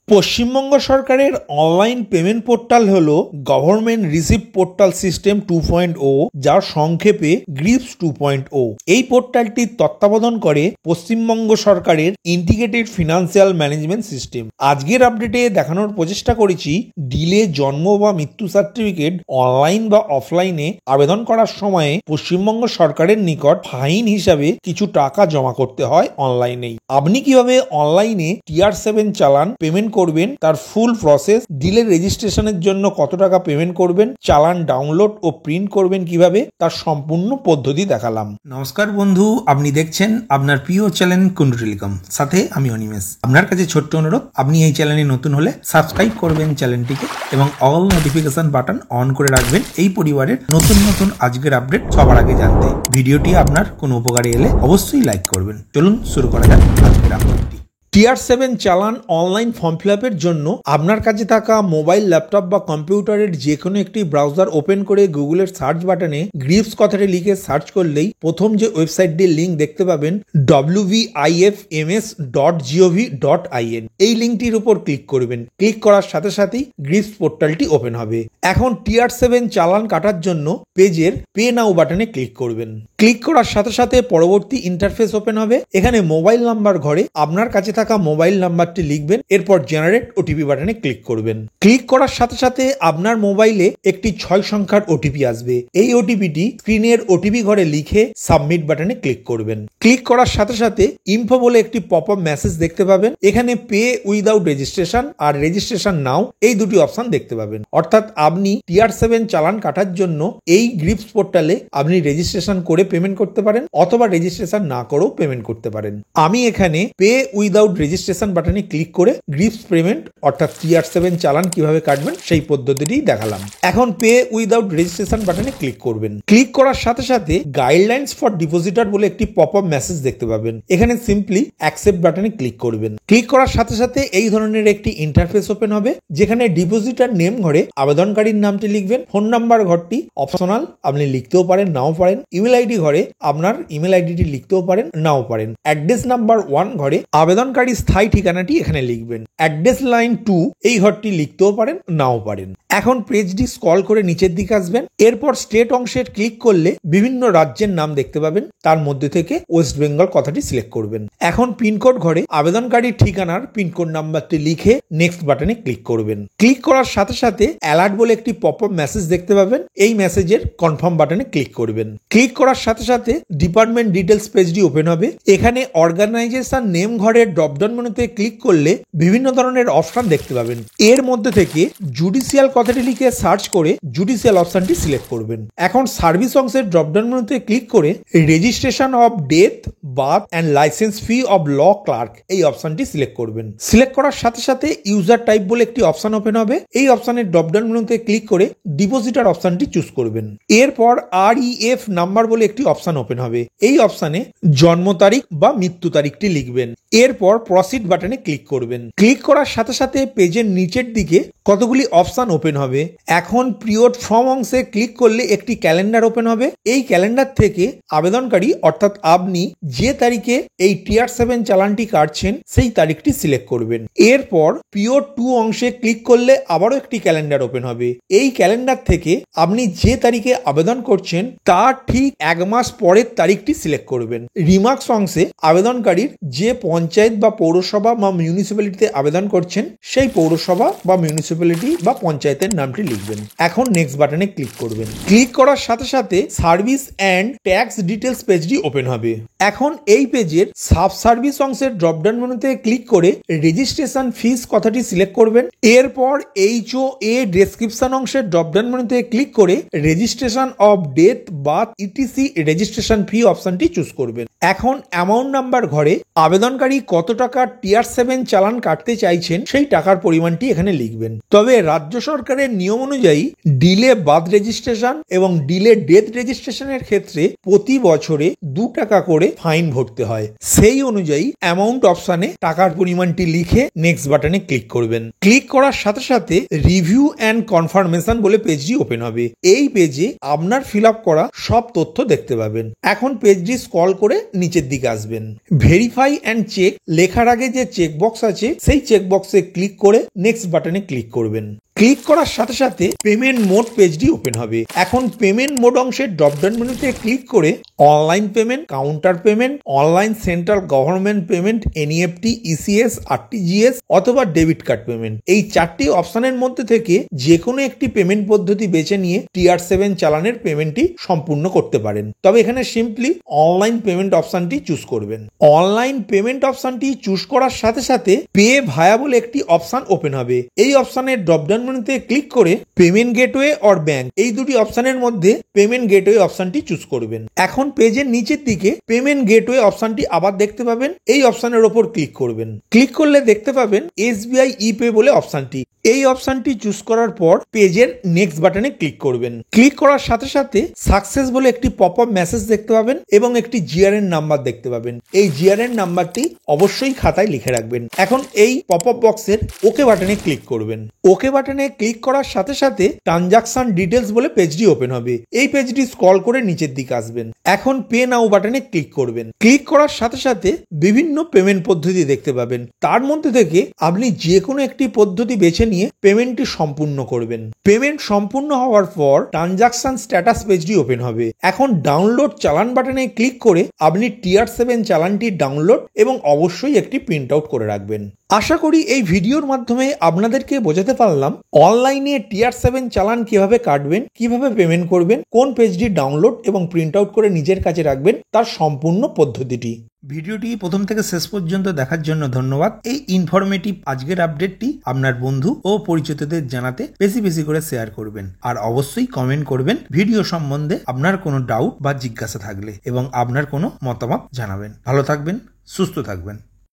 পশ্চিমবঙ্গ সরকারের online payment portal হলো government receipt portal system 2.0, যার সংক্ষেপে গ্রিপস 2.0। এই পোর্টালটি তত্ত্বাবধান করে পশ্চিমবঙ্গ সরকারের ইন্টিগ্রেটেড ফিনান্সিয়াল ম্যানেজমেন্ট সিস্টেম। আজকের আপডেটে দেখানোর প্রচেষ্টা করেছি ডিলে জন্ম বা মৃত্যু সার্টিফিকেট অনলাইন বা অফলাইনে আবেদন করার সময়ে পশ্চিমবঙ্গ সরকারের নিকট ফাইন হিসাবে কিছু টাকা জমা করতে হয় অনলাইনেই। আপনি কিভাবে অনলাইনে TR7 চালান পেমেন্ট করবেন, তার ফুল প্রসেস, ডিলের রেজিস্ট্রেশনের জন্য কত টাকা পেমেন্ট করবেন, চালান ডাউনলোড ও প্রিন্ট করবেন কিভাবে, তার সম্পূর্ণ পদ্ধতি দেখালাম। নমস্কার বন্ধু, আপনি দেখছেন আপনার প্রিয় চ্যানেল কুন্ডু টেলিকম, সাথে আমি অনিমেষ। আপনার কাছে ছোট্ট অনুরোধ, আপনি এই চ্যানেলে নতুন হলে সাবস্ক্রাইব করবেন চ্যানেলটিকে এবং অল নোটিফিকেশন বাটন অন করে রাখবেন এই পরিবারের নতুন নতুন আজকের আপডেট সবার আগে জানতে। ভিডিওটি আপনার কোনো উপকারে এলে অবশ্যই লাইক করবেন। চলুন শুরু করা যাক আজকের আপডেটটি। TR7 চালান অনলাইন ফর্ম ফিল আপের জন্য আপনার কাছে থাকা মোবাইল, ল্যাপটপ বা কম্পিউটারের যে কোনো একটি ব্রাউজার ওপেন করে গুগলের সার্চ বাটনে গ্রিপস কথাটি লিখে সার্চ করলেই প্রথম যে ওয়েবসাইটটির লিঙ্ক দেখতে পাবেন wvifms.gov.in। এই লিঙ্কটির উপর ক্লিক করবেন। ক্লিক করার সাথে সাথেই গ্রিপস পোর্টালটি ওপেন হবে। এখন TR7 চালান কাটার জন্য পেজের পে নাও বাটনে ক্লিক করবেন। ক্লিক করার সাথে সাথে পরবর্তী ইন্টারফেস ওপেন হবে। এখানে মোবাইল নাম্বার ঘরে আপনার কাছে থাকা মোবাইল নাম্বারটি লিখবেন, এরপর জেনারেট ওটিপি বাটনে ক্লিক করবেন। ক্লিক করার সাথে সাথে আপনার মোবাইলে একটি 6 সংখ্যার ওটিপি আসবে। এই ওটিপিটি স্ক্রিনের ওটিপি ঘরে লিখে সাবমিট বাটনে ক্লিক করবেন। ক্লিক করার সাথে সাথে ইনফো বলে একটি পপ আপ মেসেজ দেখতে পাবেন। এখানে পে উইদাউট রেজিস্ট্রেশন আর রেজিস্ট্রেশন নাও এই দুটি অপশন দেখতে পাবেন। অর্থাৎ আপনি TR7 চালান কাটার জন্য এই গ্রিপস পোর্টালে আপনি রেজিস্ট্রেশন করে পেমেন্ট করতে পারেন অথবা রেজিস্ট্রেশন না করেও পেমেন্ট করতে পারেন। আমি এখানে পে উইদাউট রেজিস্ট্রেশন বাটনে ক্লিক করে গ্রিপস পেমেন্ট অর্থাৎ TR7 চালান কিভাবে কাটবেন সেই পদ্ধতিটি দেখালাম। এখন পে উইদাউট রেজিস্ট্রেশন বাটনে ক্লিক করবেন। ক্লিক করার সাথে সাথে গাইডলাইন্স ফর ডিপোজিটর বলে একটি পপ আপ মেসেজ দেখতে পাবেন। এখানে সিম্পলি অ্যাকসেপ্ট বাটনে ক্লিক করবেন। ক্লিক করার সাথে সাথে এই ধরনের একটি ইন্টারফেস ওপেন হবে, যেখানে ডিপোজিটর নেম ঘরে আবেদনকারীর নামটি লিখবেন। ফোন নাম্বার ঘরটি অপশনাল, আপনি লিখতেও পারেন নাও পারেন। ইমেল আইডি ঘরে আপনার ইমেল আইডিটি লিখতেও পারেন নাও পারেন। অ্যাড্রেস নাম্বার 1 ঘরে আবেদনকারী স্থায়ী ঠিকানাটি এখানে লিখবেন। অ্যাড্রেস লাইন 2 এই ঘরটি লিখতেও পারেন নাও পারেন। এখন পেজটি স্ক্রল করে নিচের দিকে আসবেন। এরপর স্টেট অংশের ক্লিক করলে বিভিন্ন রাজ্যের নাম দেখতে পাবেন। তার মধ্যে থেকে ওয়েস্ট বেঙ্গল কথাটি সিলেক্ট করবেন। এখন পিনকোড ঘরে আবেদনকারীর ঠিকানার পিনকোড নাম্বারটি লিখে নেক্সট বাটনে ক্লিক করবেন। ক্লিক করার সাথে সাথে অ্যালার্ট বলে একটি পপ আপ মেসেজ দেখতে পাবেন। এই মেসেজের কনফার্ম বাটনে ক্লিক করবেন। ক্লিক করার সাথে সাথে ডিপার্টমেন্ট ডিটেলস পেজটি ওপেন হবে। এখানে অর্গানাইজেশন নেম ঘরের ড্রপডাউন মেনুতে ক্লিক করলে বিভিন্ন ধরনের অপশন দেখতে পাবেন। এর মধ্যে থেকে জুডিশিয়াল কথাটি লিখে সার্চ করে জুডিশিয়াল অপশনটি সিলেক্ট করবেন। এখন সার্ভিস অংশের ড্রপডাউন মেনুতে ক্লিক করে registration of death, birth and licence fee of law clerk এই অপশনটি সিলেক্ট করবেন। সিলেক্ট করার সাথে সাথে ইউজার টাইপ বলে একটি অপশন ওপেন হবে। এই অপশনের ড্রপডাউন মেনুতে ক্লিক করে ডিপোজিটর অপশনটি চুজ করবেন। এরপর REF নাম্বার বলে একটি অপশন ওপেন হবে। এই অপশনে জন্ম তারিখ বা মৃত্যু তারিখটি লিখবেন। এরপর প্রসিড বাটনে ক্লিক করবেন। ক্লিক করার সাথে সাথে পেজের নিচের দিকে কতগুলি অপশন ওপেন হবে। এখন পিরিয়ড ফ্রম অংশে ক্লিক করলে একটি ক্যালেন্ডার ওপেন হবে। এই ক্যালেন্ডার থেকে আবেদনকারী অর্থাৎ আপনি যে তারিখে এই TR7 চালানটি কাটছেন সেই তারিখটি সিলেক্ট করবেন। এরপর পিরিয়ড 2 অংশে ক্লিক করলে আবারও একটি ক্যালেন্ডার ওপেন হবে। এই ক্যালেন্ডার থেকে আপনি যে তারিখে আবেদন করছেন তার ঠিক 1 মাস পরের তারিখটি সিলেক্ট করবেন। রিমার্কস অংশে আবেদনকারীর যে পঞ্চায়েত বা পৌরসভা বা মিউনিসিপ্যালিটিতে আবেদন করছেন সেই পৌরসভা বা মিউনিসিপ্যালিটি বা পঞ্চায়েতের নামটি লিখবেন। এখন নেক্সট বাটনে ক্লিক করবেন। ক্লিক করার সাথে সাথে সার্ভিস অ্যান্ড ট্যাক্স ডিটেলস পেজটি ওপেন হবে। এখন এই পেজের সাব সার্ভিস অংশের ড্রপডাউন মেনুতে ক্লিক করে রেজিস্ট্রেশন ফিস কথাটি সিলেক্ট করবেন। এরপর HOA ডেসক্রিপশন অংশের ড্রপডাউন মেনুতে ক্লিক করে registration of death, birth ETC registration fee অপশনটি চুজ করবেন। এখন অ্যামাউন্ট নাম্বার ঘরে আবেদনকারী কত টাকা TR7 চালান কাটতে চাইছেন সেই টাকার পরিমাণটি এখানে লিখবেন। তবে রাজ্য সরকারের নিয়ম অনুযায়ী ডিলে বার্থ রেজিস্ট্রেশন এবং ডিলে ডেথ রেজিস্ট্রেশনের ক্ষেত্রে প্রতি বছরে 2 টাকা করে ফাইন ভরতে হয়। সেই অনুযায়ী অ্যামাউন্ট অপশনে টাকার পরিমাণটি লিখে নেক্সট বাটনে ক্লিক করবেন। ক্লিক করার সাথে সাথে রিভিউ অ্যান্ড কনফার্মেশন বলে পেজটি ওপেন হবে। এই পেজে আপনার ফিল আপ করা সব তথ্য দেখতে পাবেন। এখন পেজটি স্ক্রল করে নিচের দিকে আসবেন। ভেরিফাই অ্যান্ড চেক লেখার আগে যে চেকবক্স আছে সেই চেকবক্সে ক্লিক করে নেক্সট বাটনে ক্লিক করবেন। ক্লিক করার সাথে সাথে পেমেন্ট মোড পেজটি ওপেন হবে। এখন পেমেন্ট মোড অংশের ড্রপডাউন মেনুতে ক্লিক করে online payment, counter payment, online central government payment, NEFT, ECS, RTGS অথবা ডেবিট কার্ড পেমেন্ট, এই 4টি অপশনের মধ্যে থেকে যে কোনো একটি পেমেন্ট পদ্ধতি বেছে নিয়ে টিআর 7 চালানের পেমেন্টটি সম্পূর্ণ করতে পারেন। তবে এখানে সিম্পলি অনলাইন পেমেন্ট অপশনটি চুজ করবেন। অনলাইন পেমেন্ট অপশনটি চুজ করার সাথে সাথে পে ভায়া বলে একটি অপশন ওপেন হবে। এই অপশনের ড্রপডাউন মেনুতে ক্লিক করে পেমেন্ট গেটওয়ে অর ব্যাংক, এই দুটি অপশনের মধ্যে পেমেন্ট গেটওয়ে অপশনটি চুজ করবেন। এখন পেজের নিচের দিকে পেমেন্ট গেটওয়ে অপশনটি আবার দেখতে পাবেন। এই অপশনের উপর ক্লিক করবেন। ক্লিক করলে দেখতে পাবেন এসবিআই ইপে বলে অপশনটি। এই অপশনটি চুজ করার পর পেজের নেক্সট বাটনে ক্লিক করবেন। ক্লিক করার সাথে সাথে সাকসেস বলে একটি পপ আপ মেসেজ দেখতে পাবেন এবং একটি জিআরএন নাম্বার দেখতে পাবেন। এই জিআরএন নাম্বারটি অবশ্যই খাতায় লিখে রাখবেন। এখন এই পপ আপ বক্সের ওকে বাটনে ক্লিক করবেন। ওকে বাটনে ক্লিক করার সাথে সাথে ট্রানজাকশন ডিটেলস বলে পেজটি ওপেন হবে। এই পেজটি স্ক্রল করে নিচের দিকে আসবেন। এখন পে নাও বাটনে ক্লিক করবেন। ক্লিক করার সাথে সাথে বিভিন্ন পেমেন্ট পদ্ধতি দেখতে পাবেন। তার মধ্যে থেকে আপনি যে কোনো একটি পদ্ধতি বেছে নিয়ে পেমেন্টটি সম্পূর্ণ করবেন। পেমেন্ট সম্পূর্ণ হওয়ার পর ট্রানজাকশন স্ট্যাটাস পেজটি ওপেন হবে। এখন ডাউনলোড চালান বাটনে ক্লিক করে আপনি টিআর 7 চালানটি ডাউনলোড এবং অবশ্যই একটি প্রিন্ট আউট করে রাখবেন। আশা করি এই ভিডিওর মাধ্যমে আপনাদেরকে বোঝাতে পারলাম অনলাইনে টিআর 7 চালান কিভাবে কাটবেন, কিভাবে পেমেন্ট করবেন, কোন পেজটি ডাউনলোড এবং প্রিন্ট আউট করে নিজের কাছে রাখবেন তার সম্পূর্ণ পদ্ধতিটি। ভিডিওটি প্রথম থেকে শেষ পর্যন্ত দেখার জন্য ধন্যবাদ। এই ইনফরমেটিভ আজকের আপডেটটি আপনার বন্ধু ও পরিচিতদের জানাতে বেশি বেশি করে শেয়ার করবেন আর অবশ্যই কমেন্ট করবেন ভিডিও সম্বন্ধে আপনার কোনো ডাউট বা জিজ্ঞাসা থাকলে এবং আপনার কোনো মতামত জানাবেন। ভালো থাকবেন, সুস্থ থাকবেন।